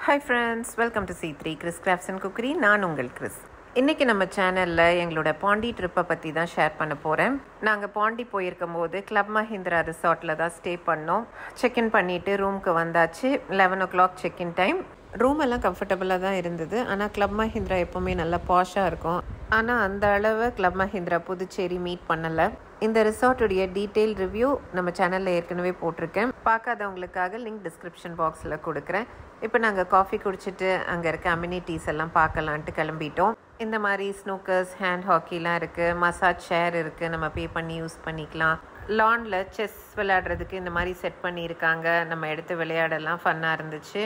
Hi friends, welcome to C3 Chris Crafts and Cookery. நான் உங்கள் Chris. இன்றைக்கி நம்ம சேனலில் எங்களோட பாண்டி ட்ரிப்பை பற்றி தான் ஷேர் பண்ண போகிறேன். நாங்கள் பாண்டி போயிருக்கும் போது கிளப் மஹிந்திரா ரிசார்ட்டில் தான் ஸ்டே பண்ணோம். செக்இன் பண்ணிவிட்டு ரூமுக்கு வந்தாச்சு. 11 o'clock செக்இன் டைம். ரூம் எல்லாம் கம்ஃபர்டபுளாக தான் இருந்தது. ஆனால் கிளப் மஹிந்திரா எப்போவுமே நல்லா பாஷாக இருக்கும். ஆனால் அந்த அளவு கிளப் மஹிந்திரா புதுச்சேரி மீட் பண்ணலை. இந்த ரிசார்ட்டுடைய டீட்டெயில் ரிவ்யூ நம்ம சேனலில் ஏற்கனவே போட்டிருக்கேன். பார்க்காதவங்களுக்காக லிங்க் டிஸ்கிரிப்ஷன் பாக்ஸில் கொடுக்குறேன். இப்போ நாங்கள் காஃபி குடிச்சிட்டு அங்கே இருக்க அம்யூனிட்டிஸ் எல்லாம் பார்க்கலான்ட்டு கிளம்பிட்டோம். இந்த மாதிரி ஸ்னூக்கர்ஸ், ஹேண்ட் ஹாக்கிலாம் இருக்குது, மசாஜ் சேர் இருக்குது, நம்ம பே பண்ணி யூஸ் பண்ணிக்கலாம். லானில் செஸ் விளையாடுறதுக்கு இந்த மாதிரி செட் பண்ணியிருக்காங்க. நம்ம எடுத்து விளையாடலாம், ஃபன்னாக இருந்துச்சு.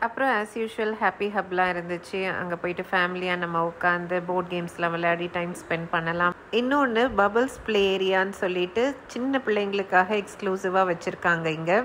அப்புறம் ஆஸ் யூஷுவல் ஹாப்பி ஹப்லாம் இருந்துச்சு. அங்கே போயிட்டு ஃபேமிலியாக நம்ம உட்காந்து போர்ட் கேம்ஸ்லாம் விளையாடி டைம் ஸ்பெண்ட் பண்ணலாம். இன்னொன்று பபிள்ஸ் ப்ளே ஏரியான்னு சொல்லிட்டு சின்ன பிள்ளைங்களுக்காக எக்ஸ்க்ளூசிவாக வச்சுருக்காங்க இங்கே.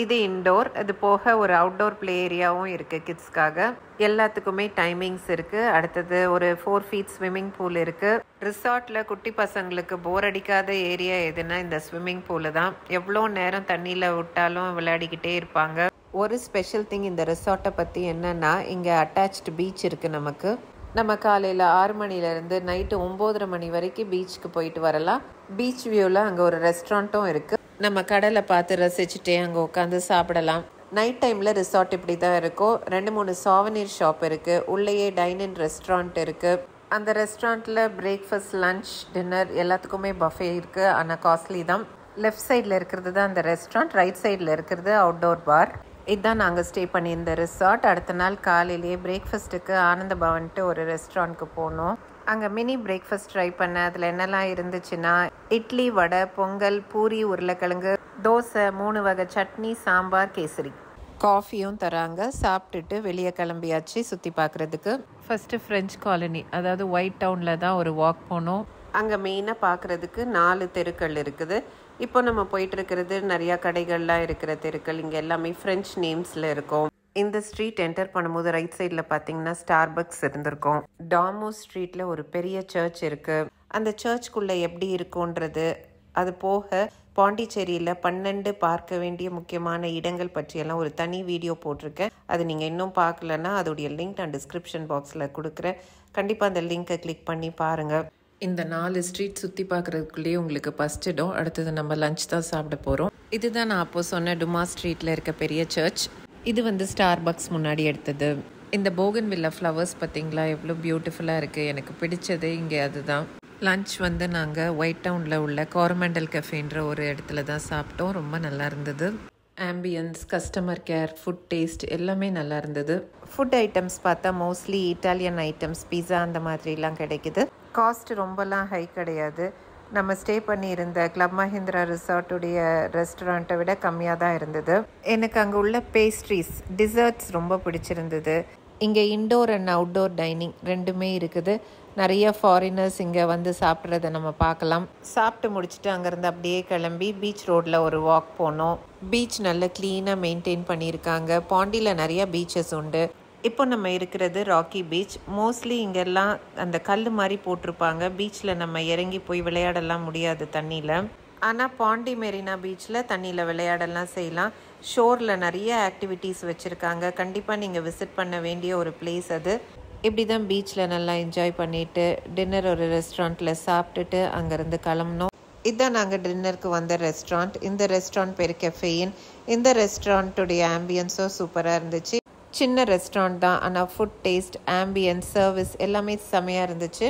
இது இன்டோர், அது போக ஒரு அவுட்டோர் ப்ளே ஏரியாவும் இருக்குது கிட்ஸ்க்காக. எல்லாத்துக்குமே டைமிங்ஸ் இருக்குது. அடுத்தது ஒரு 4 feet ஸ்விம்மிங் பூல் இருக்குது. ரிசார்ட்டில் குட்டி பசங்களுக்கு போர் அடிக்காத ஏரியா எதுனா இந்த ஸ்விம்மிங் பூலு தான். எவ்வளோ நேரம் தண்ணியில் விட்டாலும் விளையாடிக்கிட்டே இருப்பாங்க. ஒரு ஸ்பெஷல் திங் இந்த ரிசார்ட்டை பற்றி என்னென்னா, இங்கே அட்டாச்டு பீச் இருக்குது நமக்கு. நம்ம காலையில் 6 மணிலேருந்து நைட்டு 9:30 மணி வரைக்கும் பீச்சுக்கு போயிட்டு வரலாம். பீச் வியூவில் அங்கே ஒரு ரெஸ்டாரண்ட்டும் இருக்குது. நம்ம கடலை பார்த்து ரசிச்சுட்டே அங்கே உட்காந்து சாப்பிடலாம். நைட் டைமில் ரிசார்ட் இப்படி தான் இருக்கும். 2-3 சாவனீர் ஷாப் இருக்குது. உள்ளேயே டைனிங் ரெஸ்டாரண்ட் இருக்குது. அந்த ரெஸ்டாரண்ட்டில் பிரேக்ஃபாஸ்ட், லன்ச், டின்னர் எல்லாத்துக்குமே பஃபே இருக்குது. ஆனால் காஸ்ட்லி தான். லெஃப்ட் சைடில் இருக்கிறது தான் அந்த ரெஸ்டாரண்ட், ரைட் சைடில் இருக்கிறது அவுட்டோர் பார். இதுதான் நாங்கள் ஸ்டே பண்ணியிருந்த ரிசார்ட். அடுத்த நாள் காலையிலேயே பிரேக்ஃபாஸ்ட்டுக்கு ஆனந்த பவன்ட்டு ஒரு ரெஸ்டாரண்ட்க்கு போனோம். அங்கே மினி பிரேக்ஃபாஸ்ட் ட்ரை பண்ண. அதில் என்னெல்லாம் இருந்துச்சுன்னா, இட்லி, வடை, பொங்கல், பூரி, உருளைக்கிழங்கு, தோசை, 3 வகை சட்னி, சாம்பார், கேசரி. காஃபியும் தராங்க. சாப்பிட்டுட்டு வெளியே கிளம்பியாச்சு சுற்றி பார்க்குறதுக்கு. ஃபஸ்ட்டு ஃப்ரெஞ்ச் காலனி, அதாவது ஒயிட் டவுனில் தான் ஒரு வாக் போனோம். அங்கே மெயினாக பார்க்குறதுக்கு 4 தெருக்கள் இருக்குது. இப்போ நம்ம போயிட்டுருக்கிறது நிறையா கடைகள்லாம் இருக்கிற தெருக்கள். இங்கே எல்லாமே ஃப்ரெஞ்ச் நேம்ஸில் இருக்கும். இந்த ஸ்ட்ரீட் என்டர் பண்ணும்போது ரைட் சைடில் பார்த்தீங்கன்னா ஸ்டார்பக்ஸ் இருந்திருக்கும். டாமோ ஸ்ட்ரீட்டில் ஒரு பெரிய சர்ச் இருக்குது. அந்த சர்ச்சுக்குள்ளே எப்படி இருக்குன்றது, அது போக பாண்டிச்சேரியில் 12 பார்க்க வேண்டிய முக்கியமான இடங்கள் பற்றியெல்லாம் ஒரு தனி வீடியோ போட்டிருக்கேன். அது நீங்கள் இன்னும் பார்க்கலன்னா அதோடைய லிங்க் நான் டிஸ்கிரிப்ஷன் பாக்ஸில் கொடுக்குறேன். கண்டிப்பாக அந்த லிங்க்கை கிளிக் பண்ணி பாருங்கள். இந்த 4 ஸ்ட்ரீட் சுற்றி பார்க்குறதுக்குள்ளேயே உங்களுக்கு பசிச்சிடும். அடுத்தது நம்ம லஞ்ச் தான் சாப்பிட போகிறோம். இதுதான் நான் அப்போது சொன்ன டுமா ஸ்ட்ரீட்டில் இருக்க பெரிய சர்ச். இது வந்து ஸ்டார்பக்ஸ் முன்னாடி எடுத்தது. இந்த போகன் வில்லா ஃப்ளவர்ஸ் பார்த்தீங்களா, எவ்வளோ பியூட்டிஃபுல்லாக இருக்குது. எனக்கு பிடிச்சது இங்கே அதுதான். லஞ்ச் வந்து நாங்கள் ஒயிட் டவுனில் உள்ள காரமெண்டல் கஃபேன்ற ஒரு இடத்துல தான் சாப்பிட்டோம். ரொம்ப நல்லா இருந்தது. Ambience, customer care, food taste எல்லாமே நல்லா இருந்தது. ஃபுட் ஐட்டம்ஸ் பார்த்தா மோஸ்ட்லி இட்டாலியன் ஐட்டம்ஸ், பீஸா அந்த மாதிரிலாம் கிடைக்குது. காஸ்ட் ரொம்பலாம் ஹை கிடையாது. நம்ம ஸ்டே பண்ணியிருந்த கிளப் மஹிந்திரா ரிசார்ட்டுடைய ரெஸ்டாரண்ட்டை விட கம்மியாக தான் இருந்தது. எனக்கு அங்கே உள்ள பேஸ்ட்ரீஸ், டிசர்ட்ஸ் ரொம்ப பிடிச்சிருந்தது. இங்கே இன்டோர் அண்ட் அவுட்டோர் டைனிங் ரெண்டுமே இருக்குது. நிறைய ஃபாரினர்ஸ் இங்கே வந்து சாப்பிட்றத நம்ம பார்க்கலாம். சாப்பிட்டு முடிச்சுட்டு அங்கேருந்து அப்படியே கிளம்பி பீச் ரோட்டில் ஒரு வாக் போனோம். பீச் நல்ல க்ளீனாக மெயின்டைன் பண்ணியிருக்காங்க. பாண்டியில் நிறைய பீச்சஸ் உண்டு. இப்போ நம்ம இருக்கிறது ராக்கி பீச். மோஸ்ட்லி இங்கெல்லாம் அந்த கல் மாதிரி போட்டிருப்பாங்க. பீச்சில் நம்ம இறங்கி போய் விளையாடலாம் முடியாது தண்ணியில். ஆனால் பாண்டி மெரினா பீச்சில் தண்ணியில் விளையாடலாம் செய்யலாம். ஷோரில் நிறைய ஆக்டிவிட்டீஸ் வச்சுருக்காங்க. கண்டிப்பாக நீங்கள் விசிட் பண்ண வேண்டிய ஒரு பிளேஸ் அது. இப்படி தான் பீச்சில் நல்லா என்ஜாய் பண்ணிவிட்டு டின்னர் ஒரு ரெஸ்டாரண்ட்டில் சாப்பிட்டுட்டு அங்கேருந்து கிளம்புனோம். இதுதான் நாங்கள் டின்னருக்கு வந்த ரெஸ்டாரண்ட். இந்த ரெஸ்டாரண்ட் பேர் கெஃபேயின். இந்த ரெஸ்டாரண்ட்டுடைய ஆம்பியன்ஸும் சூப்பராக இருந்துச்சு. சின்ன ரெஸ்டாரண்ட் தான், ஆனால் ஃபுட் டேஸ்ட், ஆம்பியன்ஸ், சர்வீஸ் எல்லாமே செமையாக இருந்துச்சு.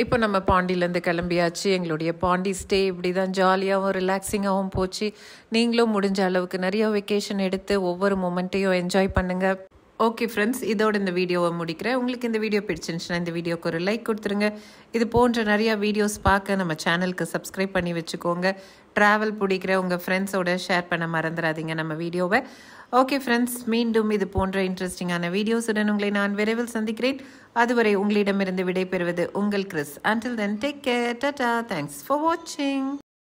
இப்போ நம்ம பாண்டியிலேருந்து கிளம்பியாச்சு. எங்களுடைய பாண்டி ஸ்டே இப்படி தான் ஜாலியாகவும் ரிலாக்ஸிங்காகவும் போச்சு. நீங்களும் முடிஞ்ச அளவுக்கு நிறைய வெக்கேஷன் எடுத்து ஒவ்வொரு மொமெண்ட்டையும் என்ஜாய் பண்ணுங்கள். ஓகே ஃப்ரெண்ட்ஸ், இதோட இந்த வீடியோவை முடிக்கிறேன். உங்களுக்கு இந்த வீடியோ பிடிச்சிருந்துச்சுன்னா இந்த வீடியோக்கு ஒரு லைக் கொடுத்துருங்க. இது போன்ற நிறையா வீடியோஸ் பார்க்க நம்ம சேனலுக்கு சப்ஸ்கிரைப் பண்ணி வச்சுக்கோங்க. ட்ராவல் பிடிக்கிற உங்கள் ஃப்ரெண்ட்ஸோட ஷேர் பண்ண மறந்துடாதீங்க நம்ம வீடியோவை. ஓகே ஃப்ரெண்ட்ஸ், மீண்டும் இது போன்ற இன்ட்ரெஸ்டிங்கான வீடியோஸுடன் உங்களை நான் விரைவில் சந்திக்கிறேன். அதுவரை உங்களிடமிருந்து விடைபெறுவது உங்கள் Chris. Until then, take care. Tata. Thanks for watching.